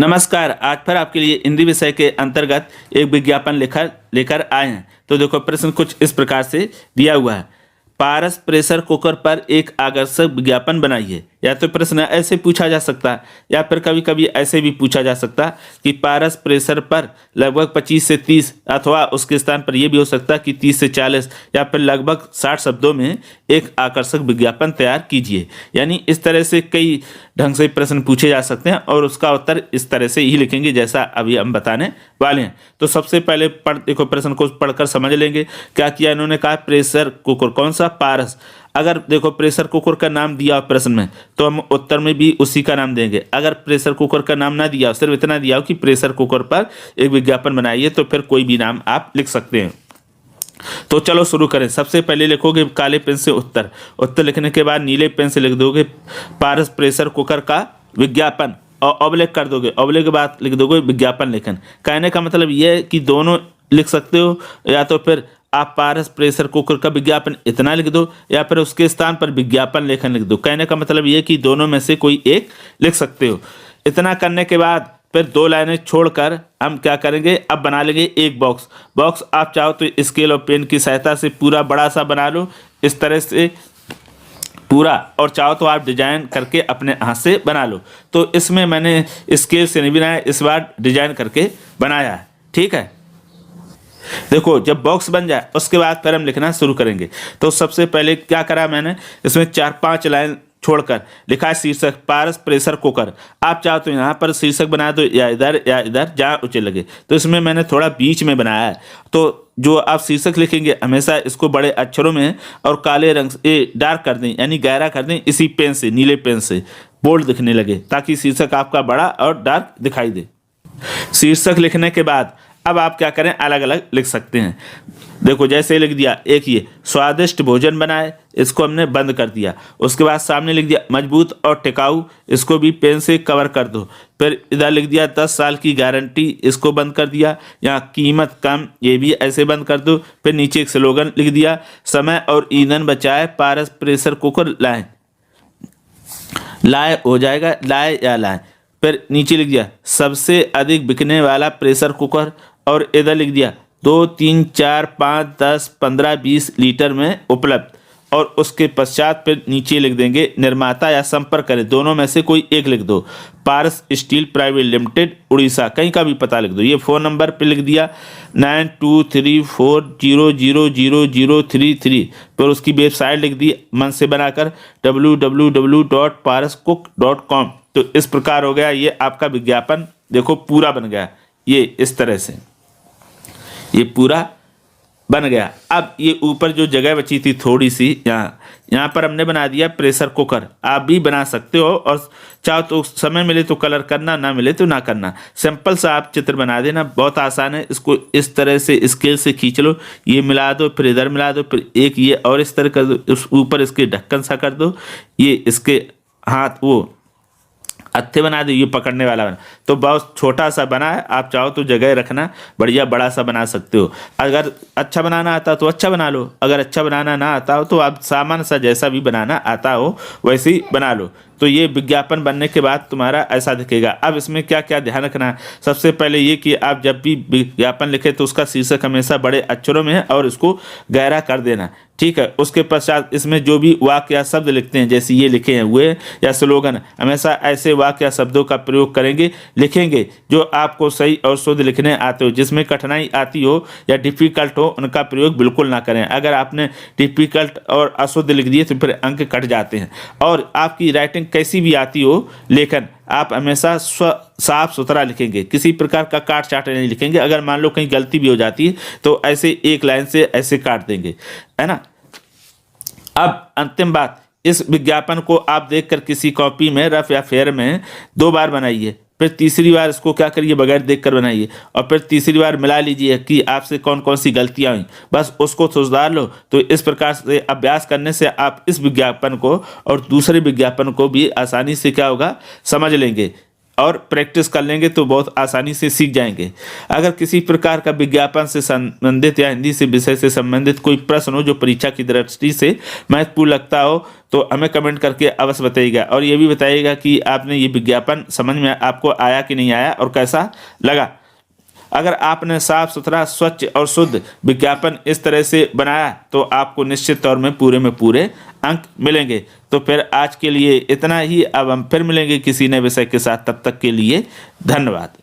नमस्कार। आज फिर आपके लिए हिंदी विषय के अंतर्गत एक विज्ञापन लेकर आए हैं। तो देखो, प्रश्न कुछ इस प्रकार से दिया हुआ है। पारस प्रेशर कुकर पर एक आकर्षक विज्ञापन बनाइए। या तो प्रश्न ऐसे पूछा जा सकता है या फिर कभी कभी ऐसे भी पूछा जा सकता है कि पारस प्रेशर पर लगभग 25 से 30 अथवा उसके स्थान पर यह भी हो सकता है कि 30 से 40 या फिर लगभग 60 शब्दों में एक आकर्षक विज्ञापन तैयार कीजिए। यानी इस तरह से कई ढंग से प्रश्न पूछे जा सकते हैं और उसका उत्तर इस तरह से ही लिखेंगे जैसा अभी हम बताने वाले हैं। तो सबसे पहले देखो, प्रश्न को पढ़कर समझ लेंगे। क्या किया इन्होंने? कहा प्रेशर कुकर। कौन सा? पारस। अगर देखो प्रेशर कुकर का नाम दिया हो प्रश्न में तो हम उत्तर में भी उसी का नाम देंगे। अगर प्रेशर कुकर का नाम ना दिया हो, सिर्फ इतना दिया हो कि प्रेशर कुकर पर एक विज्ञापन बनाइए, तो फिर कोई भी नाम आप लिख सकते हैं। तो चलो शुरू करें। सबसे पहले लिखोगे काले पेन से उत्तर। उत्तर लिखने के बाद नीले पेन से लिख दोगे पारस प्रेशर कुकर का विज्ञापन और ऑब्लिक कर दोगे। ऑब्लिक के बाद लिख दोगे विज्ञापन लेखन। कहने का मतलब यह है कि दोनों लिख सकते हो, या तो फिर आप पारस प्रेशर कुकर का विज्ञापन इतना लिख दो या फिर उसके स्थान पर विज्ञापन लेखन लिख दो। कहने का मतलब ये कि दोनों में से कोई एक लिख सकते हो। इतना करने के बाद फिर 2 लाइनें छोड़कर हम क्या करेंगे? अब बना लेंगे एक बॉक्स। आप चाहो तो स्केल और पेन की सहायता से पूरा बड़ा सा बना लो, इस तरह से पूरा, और चाहो तो आप डिजाइन करके अपने हाथ से बना लो। तो इसमें मैंने स्केल से नहीं बनाया, इस बार डिजाइन करके बनाया है। ठीक है, देखो जब बॉक्स बन जाए उसके बाद फिर हम लिखना शुरू करेंगे। तो सबसे पहले क्या करा मैंने, इसमें 4-5 लाइन छोड़कर लिखा है शीर्षक पारस प्रेशर कुकर। आप चाहो तो यहाँ पर शीर्षक बना दो या इधर जहाँ उचित लगे। तो इसमें मैंने थोड़ा बीच में बनाया है। तो जो आप शीर्षक लिखेंगे हमेशा इसको बड़े अक्षरों में और काले रंग से डार्क कर दें, यानी गहरा कर दें, इसी पेन से, नीले पेन से बोल्ड दिखने लगे, ताकि शीर्षक आपका बड़ा और डार्क दिखाई दे। शीर्षक लिखने के बाद अब आप क्या करें? अलग अलग लिख सकते हैं। देखो जैसे लिख दिया, एक ये स्वादिष्ट भोजन बनाए, इसको हमने बंद कर दिया। उसके बाद सामने लिख दिया मजबूत और टिकाऊ, इसको भी पेन से कवर कर दो। फिर इधर लिख दिया 10 साल की गारंटी, इसको बंद कर दिया। यहाँ कीमत कम, ये भी ऐसे बंद कर दो। फिर नीचे एक स्लोगन लिख दिया, समय और ईंधन बचाए, पारस प्रेशर कुकर लाए हो जाएगा, लाए या लाए। फिर नीचे लिख दिया सबसे अधिक बिकने वाला प्रेशर कुकर, और इधर लिख दिया 2, 3, 4, 5, 10, 15, 20 लीटर में उपलब्ध। और उसके पश्चात फिर नीचे लिख देंगे निर्माता या संपर्क करें, दोनों में से कोई एक लिख दो। पारस स्टील प्राइवेट लिमिटेड, उड़ीसा, कहीं का भी पता लिख दो। ये फ़ोन नंबर पे लिख दिया 9234000033। फिर उसकी वेबसाइट लिख दी मन से बनाकर www.parascook.com। तो इस प्रकार हो गया ये आपका विज्ञापन। देखो पूरा बन गया, ये इस तरह से ये पूरा बन गया। अब ये ऊपर जो जगह बची थी थोड़ी सी, यहाँ पर हमने बना दिया प्रेशर कुकर। आप भी बना सकते हो, और चाहो तो समय मिले तो कलर करना, ना मिले तो ना करना। सिंपल सा आप चित्र बना देना, बहुत आसान है। इसको इस तरह से स्केल से खींच लो, ये मिला दो, फिर इधर मिला दो, फिर एक ये और इस तरह कर दो, उस ऊपर इसके ढक्कन सा कर दो, ये इसके हाथ वो हत्थे बना दो, ये पकड़ने वाला बना। तो बहुत छोटा सा बना है, आप चाहो तो जगह रखना, बढ़िया बड़ा सा बना सकते हो। अगर अच्छा बनाना आता तो अच्छा बना लो, अगर अच्छा बनाना ना आता हो तो आप सामान्य सा जैसा भी बनाना आता हो वैसे ही बना लो। तो ये विज्ञापन बनने के बाद तुम्हारा ऐसा दिखेगा। अब इसमें क्या क्या ध्यान रखना है? सबसे पहले ये कि आप जब भी विज्ञापन लिखे तो उसका शीर्षक हमेशा बड़े अक्षरों में है और इसको गहरा कर देना। ठीक है, उसके पश्चात इसमें जो भी वाक्य या शब्द लिखते हैं, जैसे ये लिखे हैं हुए या स्लोगन, हमेशा ऐसे वाक्य या शब्दों का प्रयोग करेंगे, लिखेंगे जो आपको सही और शुद्ध लिखने आते हो। जिसमें कठिनाई आती हो या डिफिकल्ट हो उनका प्रयोग बिल्कुल ना करें। अगर आपने डिफिकल्ट और अशुद्ध लिख दिए तो फिर अंक कट जाते हैं। और आपकी राइटिंग कैसी भी आती हो, लेकिन आप हमेशा साफ सुथरा लिखेंगे, किसी प्रकार का काट चाट नहीं लिखेंगे। अगर मान लो कहीं गलती भी हो जाती है तो ऐसे एक लाइन से ऐसे काट देंगे, है ना। अब अंतिम बात, इस विज्ञापन को आप देखकर किसी कॉपी में रफ या फेयर में 2 बार बनाइए। फिर तीसरी बार इसको क्या करिए, बगैर देखकर बनाइए, और फिर तीसरी बार मिला लीजिए कि आपसे कौन कौन सी गलतियां हुई, बस उसको सुधार लो। तो इस प्रकार से अभ्यास करने से आप इस विज्ञापन को और दूसरे विज्ञापन को भी आसानी से क्या होगा, समझ लेंगे। और प्रैक्टिस कर लेंगे तो बहुत आसानी से सीख जाएंगे। अगर किसी प्रकार का विज्ञापन से संबंधित या हिंदी से विषय से संबंधित कोई प्रश्न हो जो परीक्षा की दृष्टि से महत्वपूर्ण लगता हो तो हमें कमेंट करके अवश्य बताइएगा, और ये भी बताइएगा कि आपने ये विज्ञापन समझ में आपको आया कि नहीं आया और कैसा लगा। अगर आपने साफ सुथरा, स्वच्छ और शुद्ध विज्ञापन इस तरह से बनाया तो आपको निश्चित तौर में पूरे अंक मिलेंगे। तो फिर आज के लिए इतना ही। अब हम फिर मिलेंगे किसी नए विषय के साथ, तब तक के लिए धन्यवाद।